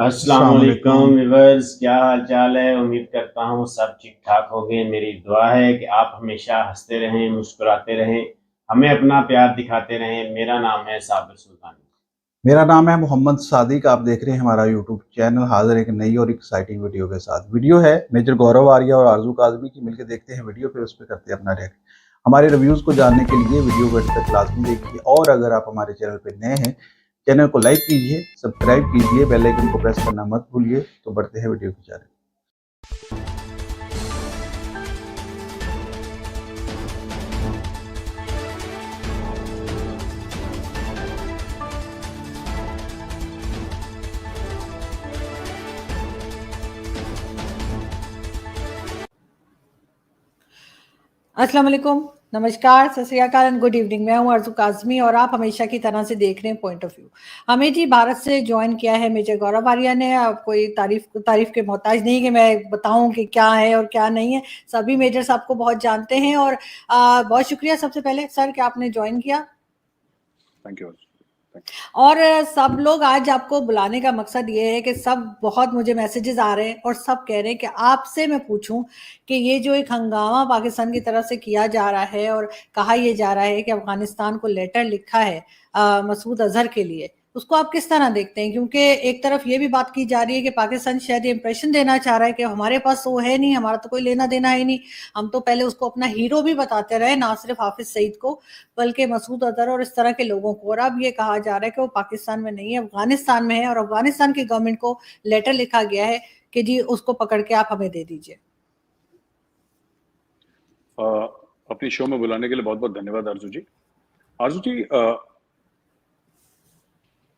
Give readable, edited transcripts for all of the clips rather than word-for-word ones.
अस्सलाम अस्सलाम वालेकुम वालेकुम। व्यूअर्स, क्या हाल चाल है। उम्मीद करता हूँ सब ठीक ठाक होंगे। मेरी दुआ है कि आप हमेशा हंसते रहें, मुस्कुराते रहें, हमें अपना प्यार दिखाते रहें। मेरा नाम है साबिर सुल्तानी। मेरा नाम है मोहम्मद सादिक। आप देख रहे हैं हमारा यूट्यूब चैनल। हाजिर एक नई और एक्साइटिंग वीडियो के साथ। वीडियो है मेजर गौरव आर्या और आरजू काजमी की। मिलकर देखते हैं वीडियो, फिर उस पर करते हैं अपना रिएक्ट। हमारे रिव्यूज़ को जानने के लिए वीडियो को एंड तक लाजमी देखिए, और अगर आप हमारे चैनल पर नए हैं, चैनल को लाइक कीजिए, सब्सक्राइब कीजिए, बेल आइकन को प्रेस करना मत भूलिए। तो बढ़ते हैं वीडियो की जाने। अस्सलाम वालेकुम, नमस्कार, सत श्री अकाल एंड गुड इवनिंग। मैं हूं अर्ज़ू काज़मी और आप हमेशा की तरह से देख रहे हैं पॉइंट ऑफ व्यू। हमें जी भारत से जॉइन किया है मेजर गौरव आर्या ने। अब कोई तारीफ के मोहताज नहीं कि मैं बताऊं कि क्या है और क्या नहीं है। सभी मेजर साहब को बहुत जानते हैं और बहुत शुक्रिया सबसे पहले सर कि आपने जॉइन किया। Thank you. और सब लोग आज आपको बुलाने का मकसद ये है कि सब बहुत मुझे मैसेजेस आ रहे हैं और सब कह रहे हैं कि आपसे मैं पूछूं कि ये जो एक हंगामा पाकिस्तान की तरफ से किया जा रहा है और कहा यह जा रहा है कि अफगानिस्तान को लेटर लिखा है मसूद अजहर के लिए, उसको आप किस तरह देखते हैं? क्योंकि एक तरफ ये भी बात की जा रही है कि पाकिस्तान शायद ये इंप्रेशन देना चाह रहा है कि हमारे पास वो है नहीं, हमारा तो कोई लेना देना है नहीं। हम तो पहले उसको अपना हीरो भी बताते रहे, ना सिर्फ हाफिज सईद को बल्कि मसूद अजहर और इस तरह के लोगों को। और अब ये कहा जा रहा है कि वो पाकिस्तान में नहीं है, अफगानिस्तान में है और अफगानिस्तान की गवर्नमेंट को लेटर लिखा गया है कि जी उसको पकड़ के आप हमें दे दीजिए। अपनी शो में बुलाने के लिए बहुत बहुत धन्यवाद आरजू जी। आरजू जी,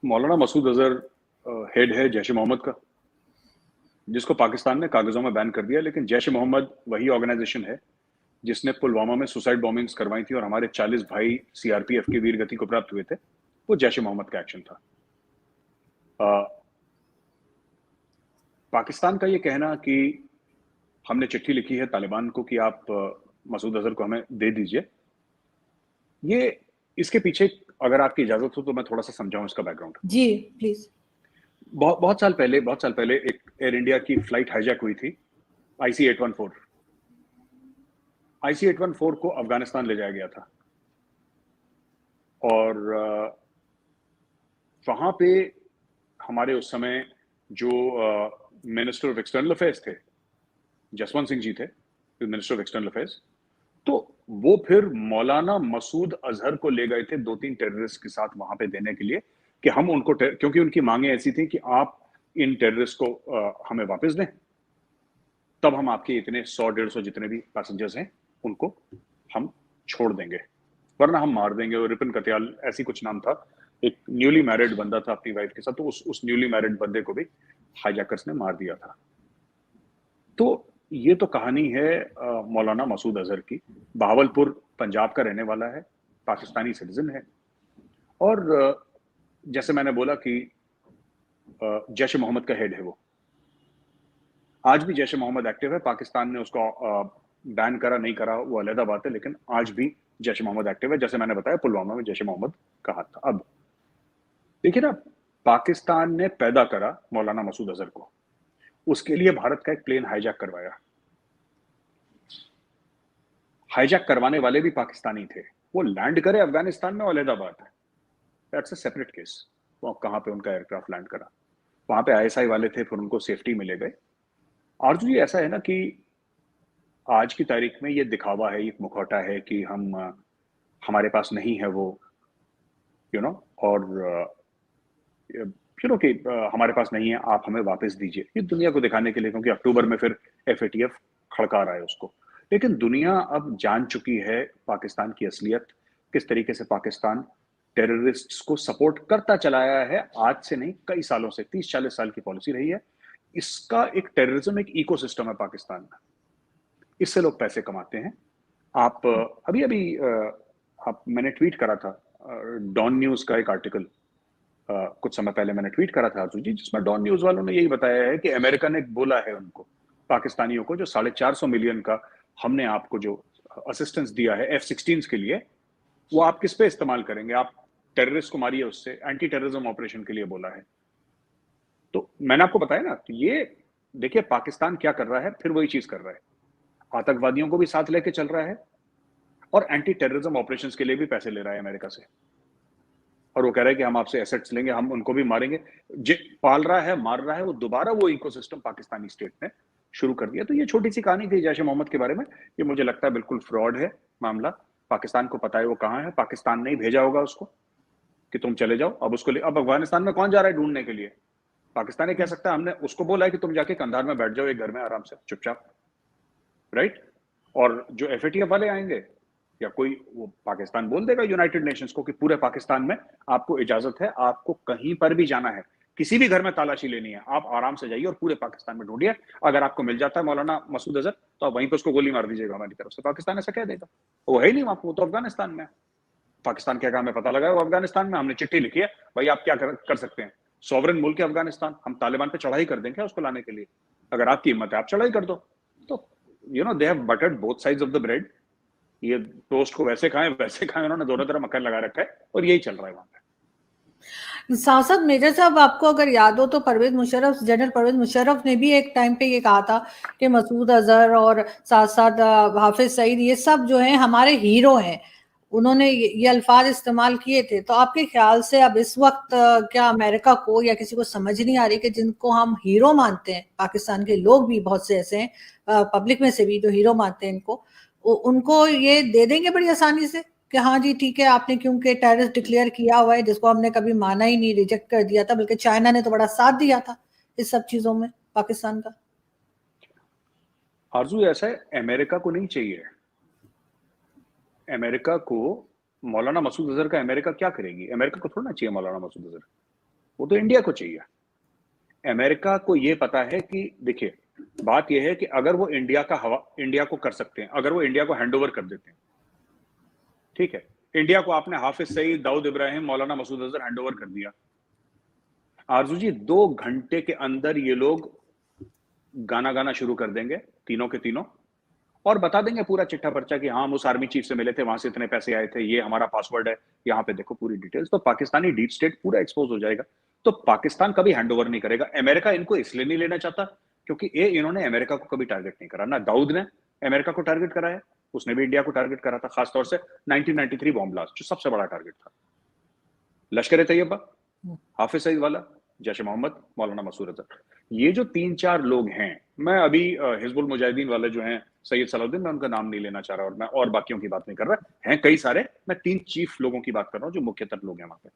मौलाना मसूद अजहर हेड है जैश ए मोहम्मद का, जिसको पाकिस्तान ने कागजों में बैन कर दिया। लेकिन जैश ए मोहम्मद वही ऑर्गेनाइजेशन है जिसने पुलवामा में सुसाइड बॉम्बिंग्स करवाई थी और हमारे 40 भाई सीआरपीएफ की वीर गति को प्राप्त हुए थे। वो जैश ए मोहम्मद का एक्शन था। पाकिस्तान का ये कहना कि हमने चिट्ठी लिखी है तालिबान को कि आप मसूद अजहर को हमें दे दीजिए, ये इसके पीछे अगर आपकी इजाजत हो तो मैं थोड़ा सा समझाऊं इसका बैकग्राउंड। Ji please. बहुत साल पहले एक एयर इंडिया की फ्लाइट हाईजैक हुई थी, आईसी 814। आईसी 814 को अफगानिस्तान ले जाया गया था और वहां पे हमारे उस समय जो मिनिस्टर ऑफ एक्सटर्नल अफेयर्स थे, जसवंत सिंह जी थे, मिनिस्टर ऑफ एक्सटर्नल अफेयर्स। तो वो फिर मौलाना मसूद अजहर को ले गए थे 2-3 टेररिस्ट के साथ वहां पे देने के लिए कि हम उनको, क्योंकि उनकी मांगे ऐसी थी कि आप इन टेररिस्ट को हमें वापस दें, तब हम आपके इतने 100-150 जितने भी पैसेंजर्स हैं उनको हम छोड़ देंगे, वरना हम मार देंगे। और रिपन कत्याल ऐसी कुछ नाम था, एक न्यूली मैरिड बंदा था अपनी वाइफ के साथ, तो उस न्यूली मैरिड बंदे को भी हाईजैकर्स ने मार दिया था। तो ये तो कहानी है मौलाना मसूद अजहर की। बहावलपुर पंजाब का रहने वाला है, पाकिस्तानी सिटीजन है। और जैसे मैंने बोला कि जैश ए मोहम्मद का हेड है वो। आज भी जैश ए मोहम्मद एक्टिव है। पाकिस्तान ने उसको बैन करा नहीं करा वो अलग बात है, लेकिन आज भी जैश ए मोहम्मद एक्टिव है। जैसे मैंने बताया, पुलवामा में जैश ए मोहम्मद का हाथ था। अब देखिए ना, पाकिस्तान ने पैदा करा मौलाना मसूद अजहर को, उसके लिए भारत का एक प्लेन हाईजैक करवाया। हाईजैक करवाने वाले भी पाकिस्तानी थे। वो लैंड करे अफगानिस्तान में, अलग बात है, दैट्स अ सेपरेट केस। वो कहाँ पे उनका एयरक्राफ्ट लैंड करा, वहां पे आईएसआई वाले थे, फिर उनको सेफ्टी में ले गए। आरजू जी, ऐसा है ना कि आज की तारीख में ये दिखावा है, एक मुखौटा है कि हम हमारे पास नहीं है वो, यू नो, और कि हमारे पास नहीं है, आप हमें वापस दीजिए, ये दुनिया को दिखाने के लिए, क्योंकि अक्टूबर में फिर एफएटीएफ खड़का रहा है उसको। लेकिन दुनिया अब जान चुकी है पाकिस्तान की असलियत, किस तरीके से पाकिस्तान टेररिस्ट्स को सपोर्ट करता चलाया है। आज से नहीं, कई सालों से, 30-40 साल की पॉलिसी रही है इसका। एक टेररिज्म, एक इकोसिस्टम है पाकिस्तान में, इससे लोग पैसे कमाते हैं। आप अभी अभी आप, मैंने ट्वीट करा था डॉन न्यूज का एक आर्टिकल, कुछ समय पहले मैंने ट्वीट करा था आरजू जी, जिसमें डॉन न्यूज वालों ने यही बताया है कि अमेरिका ने बोला है उनको, पाकिस्तानियों को, जो 450 मिलियन का हमने आपको जो असिस्टेंस दिया है F-16 के लिए, वो आप किस पे इस्तेमाल करेंगे? आप टेररिस्ट को मारिए, उससे एंटी टेररिज्म ऑपरेशन के लिए बोला है। तो मैंने आपको बताया ना, तो ये देखिए पाकिस्तान क्या कर रहा है, फिर वही चीज कर रहा है, आतंकवादियों को भी साथ लेके चल रहा है और एंटी टेररिज्म ऑपरेशंस के लिए भी पैसे ले रहा है अमेरिका से, और वो कह रहा है कि हम आपसे एसेट्स लेंगे, हम उनको भी मारेंगे। पाल रहा है, मार रहा है, वो दोबारा वो इकोसिस्टम पाकिस्तानी स्टेट ने शुरू कर दिया। तो ये छोटी सी कहानी थी जैश ए मोहम्मद के बारे में। ये मुझे लगता है बिल्कुल फ्रॉड है मामला। पाकिस्तान को पता है वो कहाँ है, पाकिस्तान ने ही भेजा होगा उसको कि तुम चले जाओ। अब उसको अब अफगानिस्तान में कौन जा रहा है ढूंढने के लिए? पाकिस्तान ही कह सकता है, हमने उसको बोला है कि तुम जाके कंधार में बैठ जाओ एक घर में आराम से चुपचाप, राइट? और जो एफएटीएफ वाले आएंगे या कोई, वो पाकिस्तान बोल देगा यूनाइटेड नेशंस को कि पूरे पाकिस्तान में आपको इजाजत है, आपको कहीं पर भी जाना है, किसी भी घर में तलाशी लेनी है, आप आराम से जाइए और पूरे पाकिस्तान में ढूंढिए। अगर आपको मिल जाता है मौलाना मसूद अजहर, तो आप वहीं पर उसको गोली मार दीजिएगा हमारी तरफ से। पाकिस्तान ऐसा कह देगा, वो है ही नहीं आपको, तो अफगानिस्तान में। पाकिस्तान क्या काम है पता लगाया, वो अफगानिस्तान में। हमने चिट्ठी लिखी है, भाई आप क्या कर सकते हैं, सॉवरेन मुल्क है अफगानिस्तान, हम तालिबान पे चढ़ाई कर देंगे उसको लाने के लिए, अगर आपकी हिम्मत है आप चढ़ाई कर दो। तो they have buttered both sides of the bread. ये टोस्ट को वैसे खाएं वैसे खाएं, उन्होंने दोनों तरफ मक्खन लगा रखा है और यही चल रहा है वहां पे। सांसद मेजर साहब, आपको अगर याद हो तो जनरल परवेज मुशर्रफ ने भी एक टाइम पे ये कहा था कि मसूद अजहर और साथ साथ हाफिज सईद ये सब जो हैं हमारे हीरो हैं। उन्होंने ये अल्फाज इस्तेमाल किए थे। तो आपके ख्याल से अब इस वक्त क्या अमेरिका को या किसी को समझ नहीं आ रही कि जिनको हम हीरो मानते हैं, पाकिस्तान के लोग भी बहुत से ऐसे हैं पब्लिक में से भी जो हीरो मानते हैं इनको, उनको ये दे देंगे बड़ी आसानी से कि हाँ जी ठीक है, आपने क्योंकि टेररिस्ट डिक्लेयर किया हुआ है, जिसको हमने कभी माना ही नहीं, रिजेक्ट कर दिया था, बल्कि चाइना ने तो बड़ा साथ दिया था इस सब चीजों में पाकिस्तान का। आरजू ऐसा है, अमेरिका को नहीं चाहिए। अमेरिका को मौलाना मसूद अजहर का अमेरिका क्या करेगी? अमेरिका को थोड़ा ना चाहिए मौलाना मसूद अजहर, वो तो इंडिया को चाहिए। अमेरिका को ये पता है कि देखिए बात यह है कि अगर वो इंडिया को कर सकते हैं, अगर वो इंडिया को हैंड ओवर कर देते हैं, ठीक है, इंडिया को आपने हाफिज सईद, दाऊद इब्राहिम, मौलाना मसूद अजहर हैंड ओवर कर दिया, आरजू जी 2 घंटे के अंदर ये लोग गाना शुरू कर देंगे तीनों के तीनों, और बता देंगे पूरा चिट्ठा पर्चा कि हाँ हम उस आर्मी चीफ से मिले थे, वहां से इतने पैसे आए थे, ये हमारा पासवर्ड है, यहाँ पे देखो पूरी डिटेल्स। तो पाकिस्तानी डीप स्टेट पूरा एक्सपोज हो जाएगा। तो पाकिस्तान कभी हैंडओवर नहीं करेगा। अमेरिका इनको इसलिए नहीं लेना चाहता क्योंकि इन्होंने अमेरिका को कभी टारगेट नहीं करा। ना दाऊद ने अमेरिका को टारगेट करा है, उसने भी इंडिया को टारगेट करा था, खासतौर से 1993 बॉम्ब ब्लास्ट जो सबसे बड़ा टारगेट था। लश्कर तैयबा, हाफिज सईद वाला, जैश ए मोहम्मद, मौलाना मसूद अजहर, ये जो 3-4 लोग हैं, मैं अभी हिजबुल मुजाहिदीन वाले जो हैं सैयद सलाउद्दीन, मैं उनका नाम नहीं लेना चाह रहा और मैं और बाकियों की बात नहीं कर रहा, हैं कई सारे, मैं 3 चीफ लोगों की बात कर रहा हूं जो मुख्यतर लोग हैं वहां पे।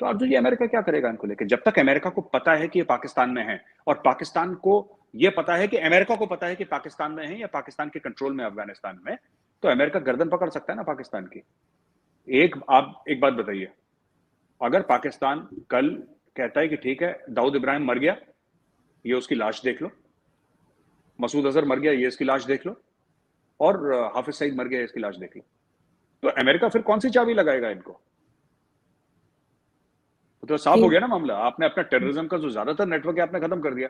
तो अब जो ये अमेरिका क्या करेगा इनको लेकर? जब तक अमेरिका को पता है कि ये पाकिस्तान में है और पाकिस्तान को ये पता है कि अमेरिका को पता है कि पाकिस्तान में है या पाकिस्तान के कंट्रोल में अफगानिस्तान में, तो अमेरिका गर्दन पकड़ सकता है ना पाकिस्तान की। आप एक बात बताइए, अगर पाकिस्तान कल कहता है कि ठीक है दाऊद इब्राहिम मर गया, ये उसकी लाश देख लो, मसूद अजहर मर गया, ये इसकी लाश देख लो, और हाफिज सईद मर गया, इसकी लाश देख लो, तो अमेरिका फिर कौन सी चाबी लगाएगा इनको? तो साफ हो गया ना मामला। आपने अपना टेररिज्म का जो ज्यादातर नेटवर्क है आपने खत्म कर दिया।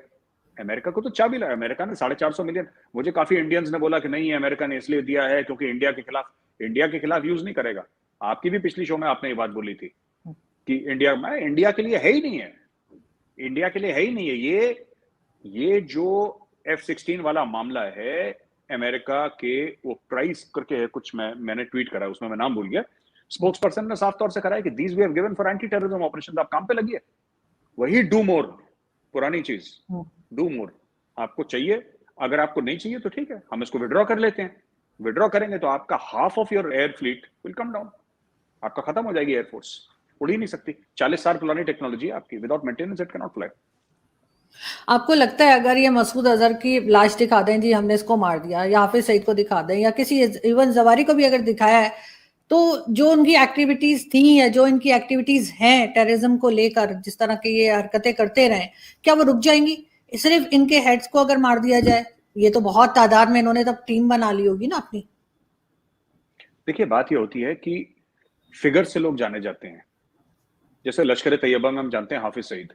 अमेरिका को तो चाबी लगा। अमेरिका ने 450 मिलियन, मुझे काफी इंडियंस ने बोला कि नहीं अमेरिका ने इसलिए दिया है क्योंकि इंडिया के खिलाफ यूज नहीं करेगा। आपकी भी पिछली शो में आपने ये बात बोली थी कि इंडिया के लिए है ही नहीं है, इंडिया के लिए है ही नहीं है। ये जो F-16 वाला मामला है, अमेरिका के वो प्राइस करके है कुछ, मैंने ट्वीट करा, उसमें मैं नाम भूल गया, स्पोक्स पर्सन ने साफ तौर से कहा है कि these we have given for anti terrorism operation. आप काम पे लगिए, वही डू मोर, पुरानी चीज डू मोर। आपको चाहिए, अगर आपको नहीं चाहिए तो ठीक है, हम इसको विड्रॉ कर लेते हैं। विड्रॉ करेंगे तो आपका half of your air fleet will come down, आपका खत्म हो जाएगी एयरफोर्स, उड़ ही नहीं सकती। 40 साल पुरानी टेक्नोलॉजी है आपकी, without maintenance it can not fly. आपको लगता है अगर ये मसूद अजहर की लाश दिखा दें जी हमने इसको मार दिया, या हाफिज सईद को दिखा दें, या किसी इवन जवारी को भी अगर दिखाया है, तो जो उनकी एक्टिविटीज थी या जो इनकी एक्टिविटीज हैं टेररिज्म को लेकर, जिस तरह की ये हरकतें करते रहे, क्या वो रुक जाएंगी? सिर्फ इनके हेड्स को अगर मार दिया जाए, ये तो बहुत तादाद में इन्होंने तब टीम बना ली होगी ना अपनी। देखिए बात ये होती है कि फिगर से लोग जाने जाते हैं। जैसे लश्कर तैयबा में हम जानते हैं हाफिज सईद,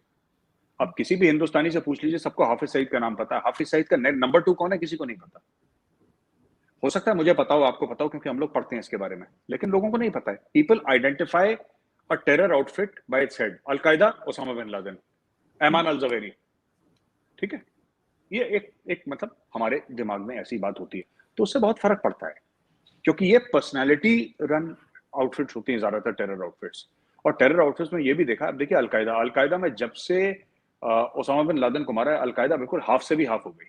अब किसी भी हिंदुस्तानी से पूछ लीजिए, सबको हाफिज सईद का नाम पता है। हाफिज सईद का नंबर 2 कौन है किसी को नहीं पता। हो सकता है मुझे पता हो, आपको पता हो, क्योंकि हम लोग पढ़ते हैं इसके बारे में, लेकिन लोगों को नहीं पता है। People identify a terror outfit by its head. Al Qaeda Osama bin Laden, Ayman al Zawahiri, ठीक है, ये एक मतलब हमारे दिमाग में ऐसी बात होती है, तो उससे बहुत फर्क पड़ता है, क्योंकि ये पर्सनालिटी रन आउटफिट्स होती हैं ज्यादातर, टेरर आउटफिट्स। और टेरर आउटफिट्स में ये भी देखा, अब देखिए अलकायदा में जब से ओसामा बिन लादेन को मारा, अलकायदा बिल्कुल हाफ से भी हाफ हो गई,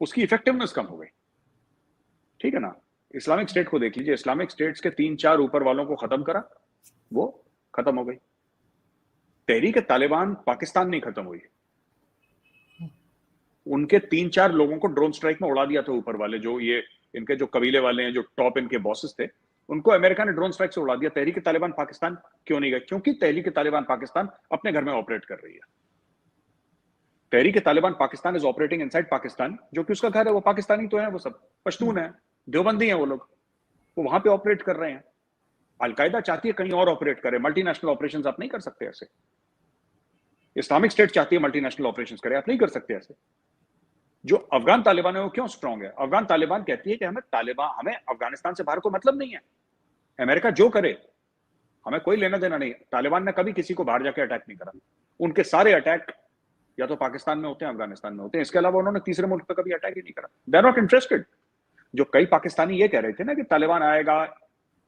उसकी इफेक्टिवनेस कम हो गई, ठीक है ना। इस्लामिक स्टेट को देख लीजिए, इस्लामिक स्टेट्स के 3-4 ऊपर वालों को खत्म करा, वो खत्म हो गई। तहरीक तालिबान पाकिस्तान नहीं खत्म हुई, उनके 3-4 लोगों को ड्रोन स्ट्राइक में उड़ा दिया था ऊपर वाले, जो ये इनके जो कबीले वाले हैं, जो टॉप इनके बॉसेस थे, उनको अमेरिका ने ड्रोन स्ट्राइक से उड़ा दिया। तहरीक तालिबान पाकिस्तान क्यों नहीं गए? क्योंकि तहरीक तालिबान पाकिस्तान अपने घर में ऑपरेट कर रही है। Tehreek Taliban Pakistan is operating inside Pakistan, जो कि उसका घर है, वो पाकिस्तानी तो है, वो सब पश्तून है, देवबंदी है वो लोग, वो वहां पे ऑपरेट कर रहे हैं। अलकायदा चाहती है कहीं और ऑपरेट करे, मल्टीनेशनल ऑपरेशंस आप नहीं कर सकते ऐसे। इस्लामिक स्टेट चाहती है मल्टीनेशनल ऑपरेशंस करे, आप नहीं कर सकते ऐसे। जो अफगान तालिबान है वो क्यों स्ट्रांग है? अफगान तालिबान कहती है कि हमें अफगानिस्तान से बाहर कोई मतलब नहीं है, अमेरिका जो करे हमें कोई लेना देना नहीं। तालिबान ने कभी किसी को बाहर जाके अटैक नहीं करा, उनके सारे अटैक या तो पाकिस्तान में होते हैं, अफगानिस्तान में होते हैं, इसके अलावा उन्होंने तीसरे मुल्क पे कभी अटैक ही नहीं करा। They are not interested. जो कई पाकिस्तानी ये कह रहे थे ना कि तालिबान आएगा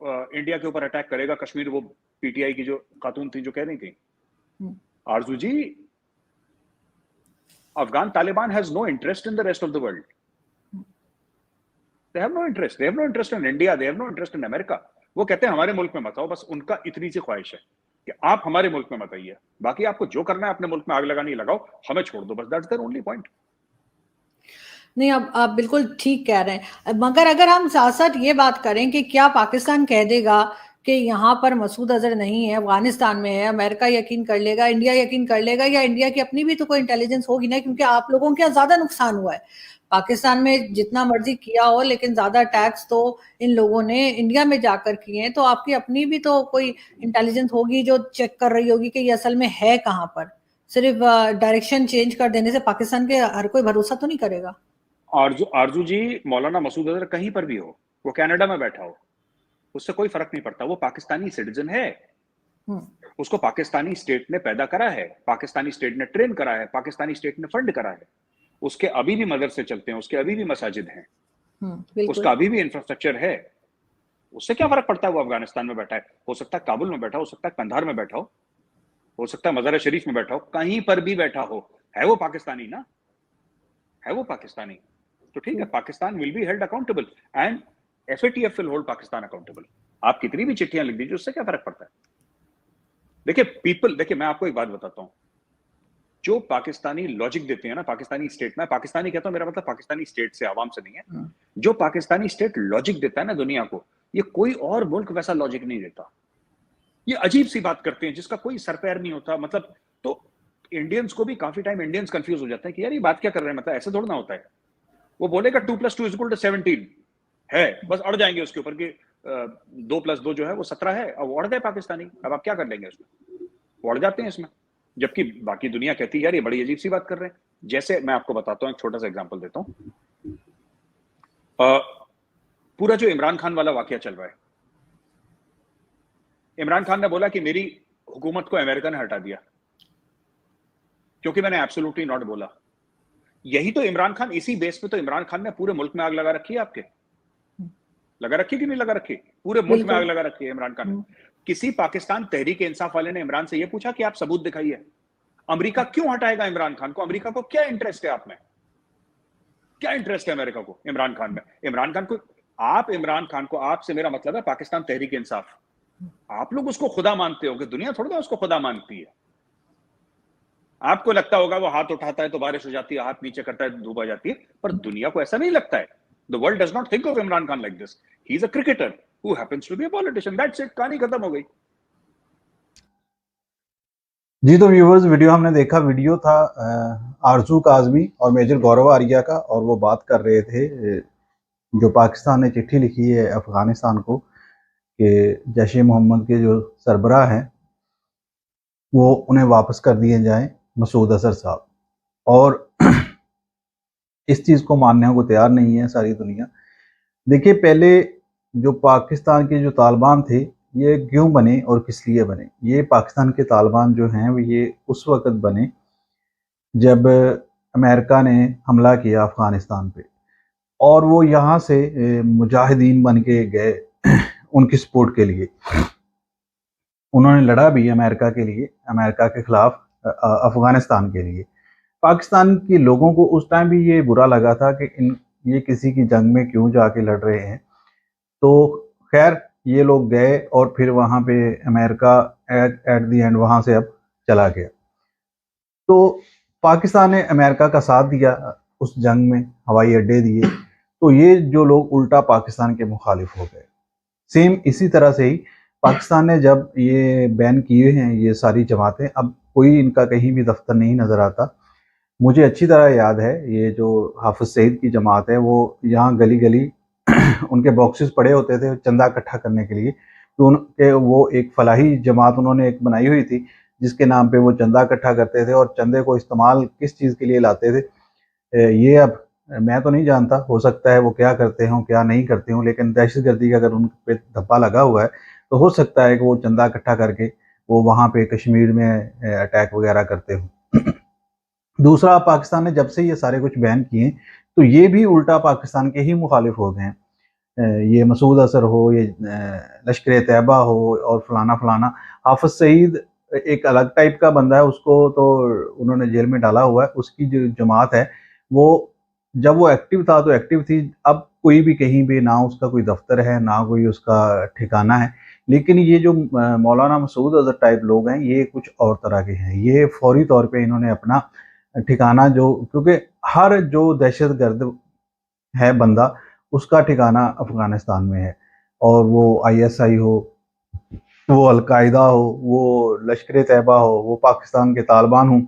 इंडिया के ऊपर अटैक करेगा, कश्मीर, वो पीटीआई की जो खातून थी जो कह रही थी, आरजू जी, Afghan Taliban has no interest in the rest of the world. They have no interest. They have no interest in India. They have no interest in America. वो कहते हैं हमारे मुल्क में मत आओ, बस उनका इतनी सी ख्वाहिश है कि आप हमारे मुल्क में मत आइए, बाकी आपको जो करना है अपने मुल्क में आग लगानी लगाओ, हमें छोड़ दो, बस दैट्स देयर ओनली पॉइंट। नहीं, अब आप बिल्कुल ठीक कह रहे हैं, मगर अगर हम साथ साथ ये बात करें कि क्या पाकिस्तान कह देगा कि यहाँ पर मसूद अजहर नहीं है, अफगानिस्तान में है, अमेरिका यकीन कर लेगा, इंडिया यकीन कर लेगा, या इंडिया की अपनी भी तो कोई इंटेलिजेंस होगी ना, क्योंकि आप लोगों के यहाँ ज्यादा नुकसान हुआ है। पाकिस्तान में जितना मर्जी किया हो, लेकिन ज्यादा टैक्स तो इन लोगों ने इंडिया में जाकर किए हैं, तो आपकी अपनी भी तो कोई इंटेलिजेंस होगी जो चेक कर रही होगी कि ये असल में है कहाँ पर। सिर्फ डायरेक्शन चेंज कर देने से पाकिस्तान के हर कोई भरोसा तो नहीं करेगा। आरजू जी, मौलाना मसूद अजहर कहीं पर भी हो, वो कनाडा में बैठा हो, उससे कोई फर्क नहीं पड़ता, वो पाकिस्तानी सिटीजन है, उसको पाकिस्तानी स्टेट ने पैदा करा है, पाकिस्तानी स्टेट ने ट्रेन करा है, पाकिस्तानी स्टेट ने फंड करा है, उसके अभी भी मदरसे चलते हैं, उसके अभी भी मसाजिद हैं, उसका अभी भी इंफ्रास्ट्रक्चर है, उससे क्या फर्क पड़ता है वो अफगानिस्तान में बैठा है? हो सकता है काबुल में बैठा हो सकता है कंधार में बैठा हो सकता है मज़ार शरीफ में बैठा हो, कहीं पर भी बैठा हो, है वो पाकिस्तानी ना, है वो पाकिस्तानी, तो ठीक है, Pakistan will be held accountable and FATF will hold Pakistan accountable. आप कितनी भी चिट्ठियां लिख दीजिए, उससे क्या फर्क पड़ता है? देखिए मैं आपको एक बात बताता हूं, जो पाकिस्तानी लॉजिक देते हैं ना, पाकिस्तानी स्टेट में, पाकिस्तानी कहता हूं, मेरा मतलब पाकिस्तानी स्टेट से, आवाम से नहीं है, जो पाकिस्तानी स्टेट लॉजिक देता है ना दुनिया को, ये कोई और मुल्क वैसा लॉजिक नहीं देता। ये अजीब सी बात करते हैं जिसका कोई सर पैर नहीं होता, मतलब, तो इंडियंस को भी काफी टाइम इंडियंस कंफ्यूज हो जाते हैं कि यार ये बात क्या कर रहे हैं, मतलब ऐसे थोड़ा ना होता है। वो बोलेगा 2 + 2 = 17 है, बस अड़ जाएंगे उसके ऊपर कि 2 + 2 जो है वो 17 है, अब अड़ गए पाकिस्तानी, अब आप क्या कर लेंगे उसमें, वो अड़ जाते हैं इसमें, जबकि बाकी दुनिया कहती है यार ये बड़ी अजीब सी बात कर रहे हैं। जैसे मैं आपको बताता हूँ, एक छोटा सा एग्जांपल देता हूँ, पूरा जो इमरान खान वाला वाकया चल रहा है, इमरान खान ने बोला कि मेरी हुकूमत को अमेरिका ने हटा दिया क्योंकि मैंने एब्सोल्युटली नॉट बोला। यही तो इमरान खान, इसी बेस पे तो इमरान खान ने पूरे मुल्क में आग लगा रखी है, आपके लगा रखी कि नहीं लगा रखी? पूरे मुल्क में आग लगा रखी है इमरान खान। किसी पाकिस्तान तहरीक इंसाफ वाले ने इमरान से यह पूछा कि आप सबूत दिखाइए, अमेरिका क्यों हटाएगा इमरान खान को? अमेरिका को क्या इंटरेस्ट है आप में? क्या इंटरेस्ट है अमेरिका को इमरान खान में? इमरान खान को, आपसे मेरा मतलब है पाकिस्तान तहरीक इंसाफ, आप लोग उसको खुदा मानते हो कि दुनिया थोड़ा उसको खुदा मानती है। आपको लगता होगा वो हाथ उठाता है तो बारिश हो जाती है, हाथ नीचे करता है तो धूप आ जाती है, पर दुनिया को ऐसा नहीं लगता है। The world does not think of Imran Khan like this. He is a cricketer who happens to be a politician. That's it. कहानी खत्म हो गई। जी, तो व्यूवर्स, वीडियो हमने देखा, वीडियो था आरजू काज़मी और मेजर गौरव आर्या का, और वो बात कर रहे थे जो पाकिस्तान ने चिट्ठी लिखी है अफगानिस्तान को कि जैश-ए-मोहम्मद के जो सरबराह हैं वो उन्हें वापस कर दिए जाएं, मसूद अजहर साहब, और इस चीज़ को मानने को तैयार नहीं है सारी दुनिया। देखिए, पहले जो पाकिस्तान के जो तालिबान थे ये क्यों बने और किस लिए बने? ये पाकिस्तान के तालिबान जो हैं वो ये उस वक़्त बने जब अमेरिका ने हमला किया अफ़गानिस्तान पे और वो यहाँ से मुजाहिदीन बन के गए उनकी सपोर्ट के लिए। उन्होंने लड़ा भी अमेरिका के लिए, अमेरिका के खिलाफ अफ़गानिस्तान के लिए। पाकिस्तान के लोगों को उस टाइम भी ये बुरा लगा था कि ये किसी की जंग में क्यों जाके लड़ रहे हैं। तो खैर ये लोग गए और फिर वहाँ पे अमेरिका एट द एंड वहाँ से अब चला गया। तो पाकिस्तान ने अमेरिका का साथ दिया उस जंग में, हवाई अड्डे दिए, तो ये जो लोग उल्टा पाकिस्तान के मुखालिफ हो गए। सेम इसी तरह से ही पाकिस्तान ने जब ये बैन किए हैं ये सारी जमातें, अब कोई इनका कहीं भी दफ्तर नहीं नज़र आता। मुझे अच्छी तरह याद है ये जो हाफिज सईद की जमात है वो यहाँ गली गली उनके बॉक्सेस पड़े होते थे चंदा इकट्ठा करने के लिए। तो उनके वो एक फलाही जमात उन्होंने एक बनाई हुई थी जिसके नाम पे वो चंदा इकट्ठा करते थे और चंदे को इस्तेमाल किस चीज़ के लिए लाते थे ये अब मैं तो नहीं जानता, हो सकता है वो क्या करते हों क्या नहीं करते हों, लेकिन दहशतगर्दी का अगर उन पे धब्बा लगा हुआ है तो हो सकता है कि वो चंदा इकट्ठा करके वो वहाँ पे कश्मीर में अटैक वगैरह करते हों। दूसरा, पाकिस्तान ने जब से ये सारे कुछ बैन किए तो ये भी उल्टा पाकिस्तान के ही मुखालिफ हो गए हैं। ये मसूद अजहर हो, ये लश्कर तैयबा हो और फलाना फलाना। हाफिज सईद एक अलग टाइप का बंदा है, उसको तो उन्होंने जेल में डाला हुआ है। उसकी जो जमात है वो जब वो एक्टिव था तो एक्टिव थी, अब कोई भी कहीं भी ना उसका कोई दफ्तर है ना कोई उसका ठिकाना है। लेकिन ये जो मौलाना मसूद अजहर टाइप लोग हैं ये कुछ और तरह के हैं। ये फौरी तौर पे इन्होंने अपना ठिकाना जो, क्योंकि हर जो दहशतगर्द है बंदा उसका ठिकाना अफ़गानिस्तान में है, और वो आईएसआई हो, वो अलकायदा हो, वो लश्कर तैयबा हो, वो पाकिस्तान के तालिबान हों,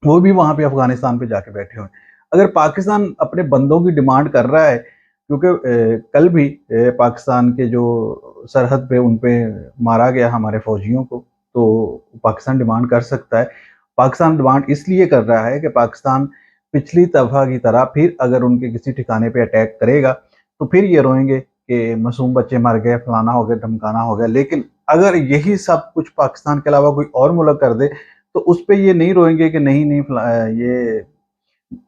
वो भी वहाँ पे अफ़गानिस्तान पे जाके बैठे हुए हैं। अगर पाकिस्तान अपने बंदों की डिमांड कर रहा है, क्योंकि कल भी पाकिस्तान के जो सरहद पे उन पे मारा गया हमारे फ़ौजियों को, तो पाकिस्तान डिमांड कर सकता है। पाकिस्तान डिमांड इसलिए कर रहा है कि पाकिस्तान पिछली दफ़ा की तरह फिर अगर उनके किसी ठिकाने पे अटैक करेगा तो फिर ये रोएंगे कि मासूम बच्चे मर गए, फलाना हो गया, ढमकाना हो गया। लेकिन अगर यही सब कुछ पाकिस्तान के अलावा कोई और मुल्क कर दे तो उस पे ये नहीं रोएंगे कि नहीं नहीं ये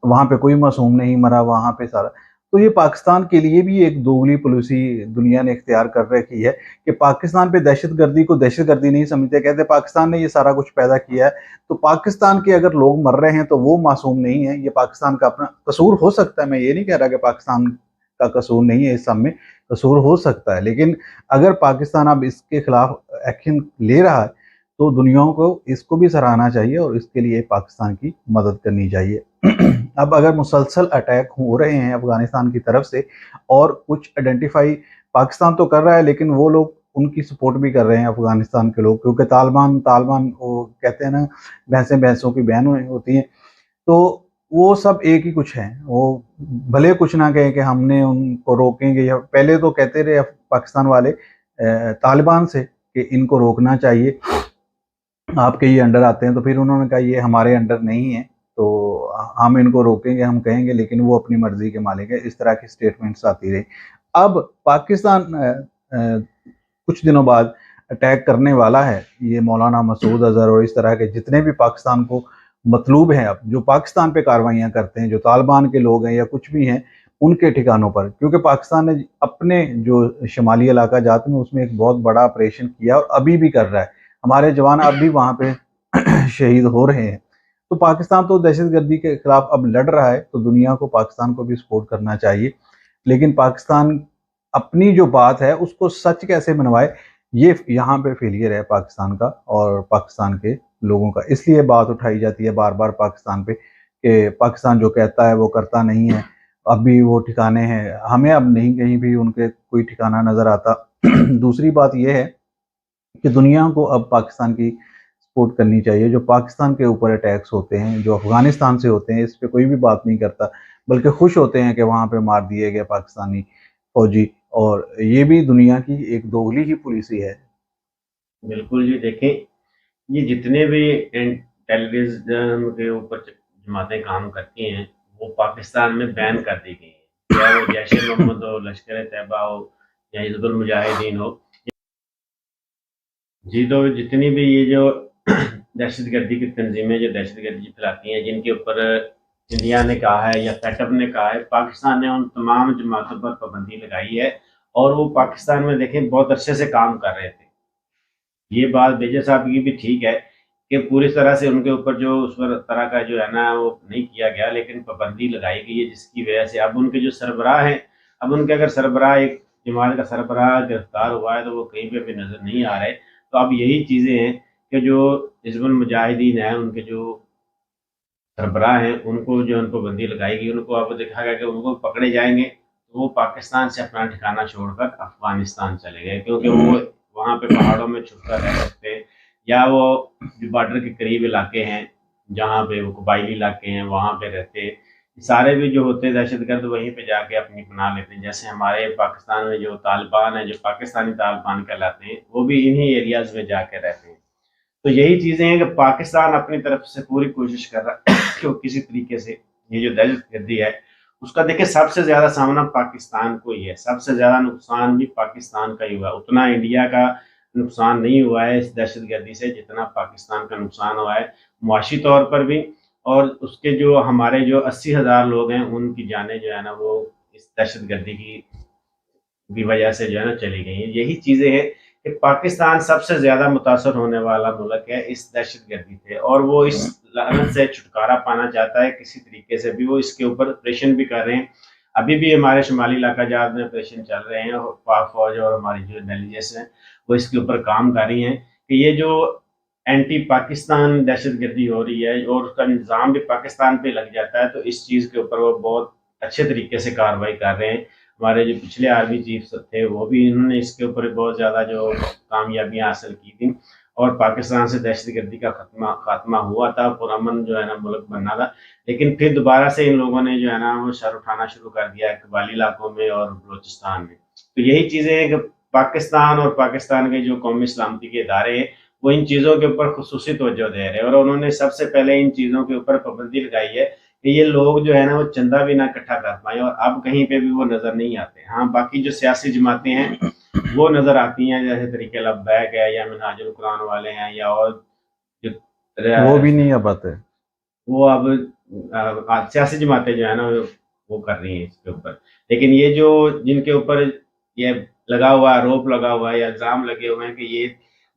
वहाँ पे कोई मासूम नहीं मरा, वहाँ पे सारा। तो ये पाकिस्तान के लिए भी एक दोगली पॉलिसी दुनिया ने इख्तियार कर रखी है कि पाकिस्तान पे दहशतगर्दी को दहशतगर्दी नहीं समझते, कहते पाकिस्तान ने ये सारा कुछ पैदा किया है। तो पाकिस्तान के अगर लोग मर रहे हैं तो वो मासूम नहीं है, ये पाकिस्तान का अपना कसूर हो सकता है। मैं ये नहीं कह रहा कि पाकिस्तान का कसूर नहीं है, इस सब में कसूर हो सकता है। लेकिन अगर पाकिस्तान अब इसके खिलाफ एक्शन ले रहा है तो दुनिया को इसको भी सराहना चाहिए और इसके लिए पाकिस्तान की मदद करनी चाहिए। अब अगर मुसलसल अटैक हो रहे हैं अफगानिस्तान की तरफ से और कुछ आइडेंटिफाई पाकिस्तान तो कर रहा है, लेकिन वो लोग उनकी सपोर्ट भी कर रहे हैं अफगानिस्तान के लोग, क्योंकि तालिबान तालिबान वो कहते हैं ना भैंसें भैंसों की बहन होती हैं, तो वो सब एक ही कुछ है। वो भले कुछ ना कहें कि हमने उनको रोकेंगे, या पहले तो कहते रहे पाकिस्तान वाले तालिबान से कि इनको रोकना चाहिए, आपके ये अंडर आते हैं। तो फिर उन्होंने कहा ये हमारे अंडर नहीं है तो हम इनको रोकेंगे, हम कहेंगे, लेकिन वो अपनी मर्जी के मालिक है। इस तरह की स्टेटमेंट्स आती रही। अब पाकिस्तान कुछ दिनों बाद अटैक करने वाला है। ये मौलाना मसूद अजहर और इस तरह के जितने भी पाकिस्तान को मतलूब हैं, अब जो पाकिस्तान पे कार्रवाइयाँ करते हैं, जो तालिबान के लोग हैं या कुछ भी हैं, उनके ठिकानों पर, क्योंकि पाकिस्तान ने अपने जो शुमाली इलाका जात में उसमें एक बहुत बड़ा ऑपरेशन किया और अभी भी कर रहा है। हमारे जवान अब भी वहाँ पे शहीद हो रहे हैं। तो पाकिस्तान तो दहशतगर्दी के खिलाफ अब लड़ रहा है, तो दुनिया को पाकिस्तान को भी सपोर्ट करना चाहिए। लेकिन पाकिस्तान अपनी जो बात है उसको सच कैसे मनवाए, ये यहाँ पे फेलियर है पाकिस्तान का और पाकिस्तान के लोगों का। इसलिए बात उठाई जाती है बार बार पाकिस्तान पे कि पाकिस्तान जो कहता है वो करता नहीं है। अब भी वो ठिकाने हैं, हमें अब नहीं कहीं भी उनके कोई ठिकाना नज़र आता। दूसरी बात यह है कि दुनिया को अब पाकिस्तान की सपोर्ट करनी चाहिए। जो पाकिस्तान के ऊपर अटैक्स होते हैं, जो अफगानिस्तान से होते हैं, इस पर कोई भी बात नहीं करता, बल्कि खुश होते हैं कि वहाँ पे मार दिए गए पाकिस्तानी फौजी। और ये भी दुनिया की एक दोगली ही पॉलिसी है। बिल्कुल जी, देखें ये जितने भी टेररिज्म के ऊपर जमातें काम करती हैं वो पाकिस्तान में बैन कर दी गई हैं, या वो जैश ए मोहम्मद हो, लश्कर तैयबा हो या हिज़्बुल मुजाहिदीन हो। जी, तो जितनी भी ये जो दहशतगर्दी की तंजीमें जो दहशतगर्दी फैलाती हैं, जिनके ऊपर इंडिया ने कहा है या सेटअप ने कहा है, पाकिस्तान ने उन तमाम जमातों पर पाबंदी लगाई है और वो पाकिस्तान में देखें बहुत अच्छे से काम कर रहे थे। ये बात बेजा साहब की भी ठीक है कि पूरी तरह से उनके ऊपर जो उस पर तरह का जो है ना वो नहीं किया गया, लेकिन पाबंदी लगाई गई है जिसकी वजह से अब उनके जो सरबराह हैं, अब उनके अगर सरबराह एक जमात का सरबराह गिरफ्तार हुआ है तो वो कहीं पे भी नज़र नहीं आ रहे। तो अब यही चीज़ें हैं कि जो हिज़्बुल मुजाहिदीन है उनके जो सरबराह हैं उनको जो उन पाबंदी लगाई गई, उनको अब देखा गया कि उनको पकड़े जाएंगे तो वो पाकिस्तान से अपना ठिकाना छोड़कर अफगानिस्तान चले गए, क्योंकि वो वहाँ पे पहाड़ों में छुपकर रह सकते हैं या वो जो बॉर्डर के करीब इलाके हैं जहाँ पे वो कबायली इलाके हैं वहाँ पे रहते, सारे भी जो होते हैं दहशतगर्द वहीं पे जाके अपनी पनाह लेते हैं। जैसे हमारे पाकिस्तान में जो तालिबान है, जो पाकिस्तानी तालिबान कहलाते हैं, वो भी इन्हीं एरियाज में जाके रहते हैं। तो यही चीज़ें हैं कि पाकिस्तान अपनी तरफ से पूरी कोशिश कर रहा है कि वो किसी तरीके से ये जो दहशतगर्दी है उसका देखिए सबसे ज़्यादा सामना पाकिस्तान को ही है, सबसे ज़्यादा नुकसान भी पाकिस्तान का ही हुआ। उतना इंडिया का नुकसान नहीं हुआ है इस दहशतगर्दी से जितना पाकिस्तान का नुकसान हुआ है मुआशी तौर पर भी, और उसके जो हमारे जो 80,000 लोग हैं उनकी जानें जो है ना वो इस दहशतगर्दी की वजह से जो है ना चली गई हैं। यही चीज़ें हैं कि पाकिस्तान सबसे ज़्यादा मुतासर होने वाला मुल्क है इस दहशतगर्दी से, और वो इस लानत से छुटकारा पाना चाहता है किसी तरीके से भी। वो इसके ऊपर ऑपरेशन भी कर रहे हैं, अभी भी हमारे शुमाली इलाका जात में ऑपरेशन चल रहे हैं और पाक फौज और हमारी जो इंटेलिजेंस है वो इसके ऊपर काम कर रही हैं कि ये जो एंटी पाकिस्तान दहशतगर्दी हो रही है और उसका निज़ाम भी पाकिस्तान पे लग जाता है, तो इस चीज़ के ऊपर वो बहुत अच्छे तरीके से कार्रवाई कर रहे हैं। हमारे जो पिछले आर्मी चीफ थे वो भी इन्होंने इसके ऊपर बहुत ज़्यादा जो कामयाबियाँ हासिल की थी और पाकिस्तान से दहशतगर्दी का खात्मा हुआ था, पुरअमन जो है ना मुल्क बनना था। लेकिन फिर दोबारा से इन लोगों ने जो है ना वो सर उठाना शुरू कर दिया कबाली इलाकों में और बलूचिस्तान में। तो यही चीज़ें हैं कि पाकिस्तान और पाकिस्तान के जो कौमी सलामती के इदारे हैं वो इन चीज़ों के ऊपर खुसूसी तवज्जो दे रहे हैं और उन्होंने सबसे पहले इन चीज़ों के ऊपर पाबंदी लगाई है कि ये लोग जो है ना वो चंदा भी ना इकट्ठा कर पाए और अब कहीं पे भी वो नज़र नहीं आते। हाँ, बाकी जो सियासी जमातें हैं वो नज़र आती हैं, जैसे तरीके लब्बैक है या मिनहाजुल कुरान वाले हैं या और जो वो भी नहीं अब आते, वो अब सियासी जमातें जो है ना वो कर रही हैं इसके ऊपर। लेकिन ये जो जिनके ऊपर ये लगा हुआ आरोप लगा हुआ है या इल्ज़ाम लगे हुए हैं कि ये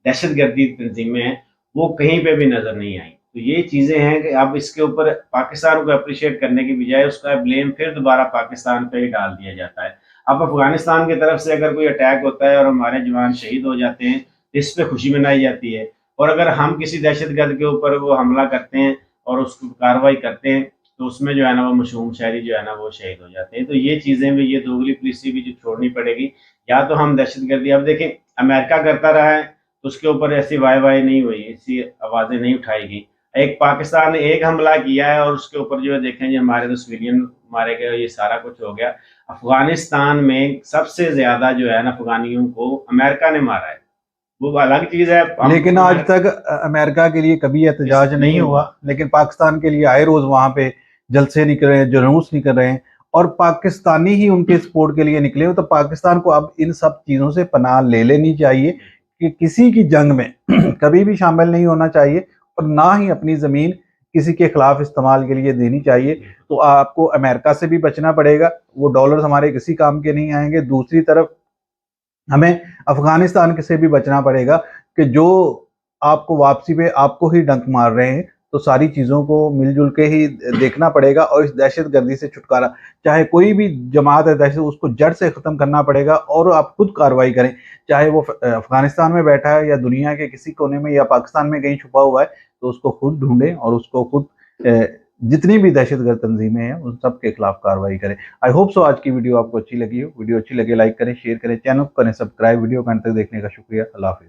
दहशतगर्दी तंजीमें हैं, वो कहीं पे भी नज़र नहीं आई। तो ये चीज़ें हैं कि अब इसके ऊपर पाकिस्तान को अप्रिशिएट करने की बजाय उसका ब्लेम फिर दोबारा पाकिस्तान पे ही डाल दिया जाता है। अब अफगानिस्तान की तरफ से अगर कोई अटैक होता है और हमारे जवान शहीद हो जाते हैं तो इस पर खुशी मनाई जाती है, और अगर हम किसी दहशतगर्द के ऊपर वो हमला करते हैं और उसको कार्रवाई करते हैं तो उसमें जो है ना वो मशहूम शहरी जो है ना वो शहीद हो जाते हैं। तो ये चीज़ें भी, ये दोगली पॉलिसी भी जो छोड़नी पड़ेगी। या तो हम दहशतगर्दी, अब देखें अमेरिका करता रहा है तो उसके ऊपर ऐसी वाई नहीं हुई, ऐसी आवाज़ें नहीं उठाई गई। एक पाकिस्तान ने एक हमला किया है और उसके ऊपर जो है देखें जो हमारे तो सिविलियन मारे गए, ये सारा कुछ हो गया। अफगानिस्तान में सबसे ज़्यादा जो है ना अफगानियों को अमेरिका ने मारा है, वो अलग चीज़ है। लेकिन आज तक अमेरिका के लिए कभी एहतजाज नहीं हुआ, लेकिन पाकिस्तान के लिए आए रोज वहां पे जलसे निकल रहे हैं, जुलूस निकल रहे हैं और पाकिस्तानी ही उनके सपोर्ट के लिए निकले हो। तो पाकिस्तान को अब इन सब चीजों से पनाह ले लेनी चाहिए कि किसी की जंग में कभी भी शामिल नहीं होना चाहिए और ना ही अपनी जमीन किसी के खिलाफ इस्तेमाल के लिए देनी चाहिए। तो आपको अमेरिका से भी बचना पड़ेगा, वो डॉलर हमारे किसी काम के नहीं आएंगे। दूसरी तरफ हमें अफगानिस्तान से भी बचना पड़ेगा कि जो आपको वापसी पे आपको ही डंक मार रहे हैं। तो सारी चीज़ों को मिलजुल के ही देखना पड़ेगा और इस दहशतगर्दी से छुटकारा, चाहे कोई भी जमात है दहशत, उसको जड़ से ख़त्म करना पड़ेगा और आप खुद कार्रवाई करें, चाहे वो अफगानिस्तान में बैठा है या दुनिया के किसी कोने में या पाकिस्तान में कहीं छुपा हुआ है, तो उसको खुद ढूंढें और उसको खुद जितनी भी दहशतगर्द तंजीमें हैं उन सब के खिलाफ कार्रवाई करें। आई होप सो आज की वीडियो आपको अच्छी लगी हो। वीडियो अच्छी लगे लाइक करें, शेयर करें, चैनल को करें सब्सक्राइब। वीडियो को अंत तक देखने का शुक्रिया। अल्लाह हाफिज़।